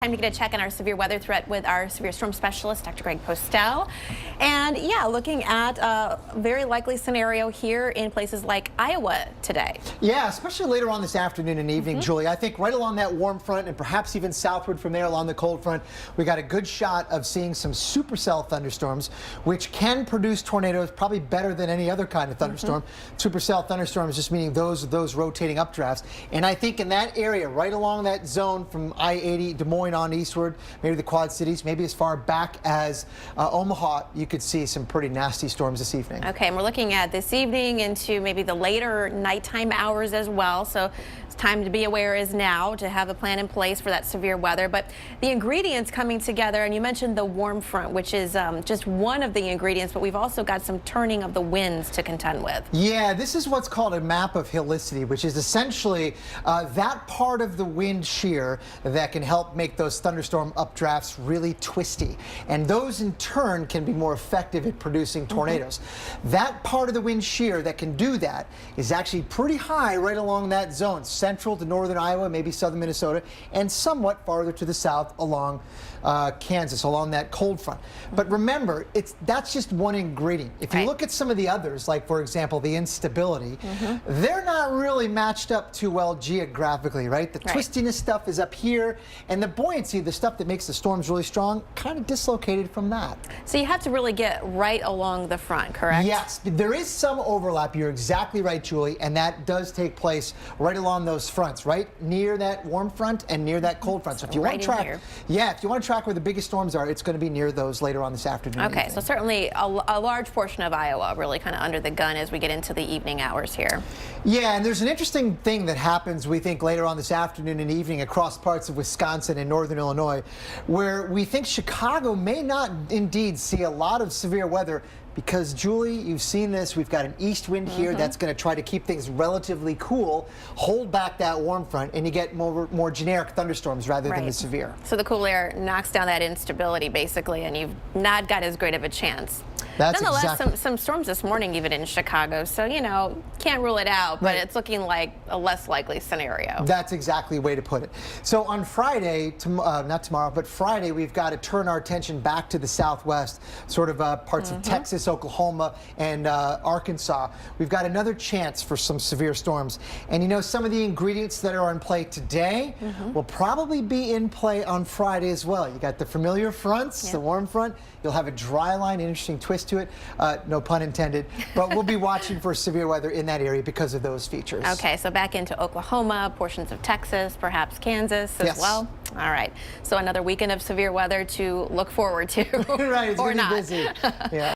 Time to get a check on our severe weather threat with our severe storm specialist, Dr. Greg Postel. And yeah, looking at a very likely scenario here in places like Iowa today. Yeah, especially later on this afternoon and evening, Julie. I think right along that warm front and perhaps even southward from there along the cold front, we got a good shot of seeing some supercell thunderstorms, which can produce tornadoes probably better than any other kind of thunderstorm. Supercell thunderstorms just meaning those rotating updrafts. And I think in that area, right along that zone from I-80, Des Moines on eastward, maybe the Quad Cities, maybe as far back as Omaha, you could see some pretty nasty storms this evening. Okay, and we're looking at this evening into maybe the later nighttime hours as well. So it's time to be aware is now to have a plan in place for that severe weather. But the ingredients coming together, and you mentioned the warm front, which is just one of the ingredients, but we've also got some turning of the winds to contend with. Yeah, this is what's called a map of helicity, which is essentially that part of the wind shear that can help make those thunderstorm updrafts really twisty. And those in turn can be more effective at producing tornadoes. That part of the wind shear that can do that is actually pretty high right along that zone, central to northern Iowa, maybe southern Minnesota, and somewhat farther to the south along Kansas, along that cold front. But remember, that's just one ingredient. If you look at some of the others, like for example, the instability, they're not really matched up too well geographically, right? The twistiness stuff is up here, and the buoyancy, the stuff that makes the storms really strong, kind of dislocated from that. So you have to really get right along the front, correct? Yes, there is some overlap. You're exactly right, Julie, and that does take place right along those fronts, right near that warm front and near that cold front. So if you want to track, if you want to track where the biggest storms are, it's going to be near those later on this afternoon. Okay, so certainly a large portion of Iowa really kind of under the gun as we get into the evening hours here. Yeah, and there's an interesting thing that happens, we think, later on this afternoon and evening across parts of Wisconsin and northern Illinois, where we think Chicago may not indeed see a lot of severe weather. Because, Julie, you've seen this. We've got an east wind here that's going to try to keep things relatively cool, hold back that warm front, and you get more generic thunderstorms rather than the severe. So the cool air knocks down that instability, basically, and you've not got as great of a chance. That's Nonetheless, some storms this morning even in Chicago, so, you know, can't rule it out, but it's looking like a less likely scenario. That's exactly the way to put it. So on Friday, not tomorrow, but Friday, we've got to turn our attention back to the southwest, sort of parts of Texas, Oklahoma, and Arkansas. We've got another chance for some severe storms. And you know, some of the ingredients that are in play today will probably be in play on Friday as well. You got the familiar fronts, the warm front. You'll have a dry line, an interesting twist to it, no pun intended, but we'll be watching for severe weather in that area because of those features. Okay, so back into Oklahoma, portions of Texas, perhaps Kansas as well. All right, so another weekend of severe weather to look forward to. Right, it's or going to not. be busy. Yeah.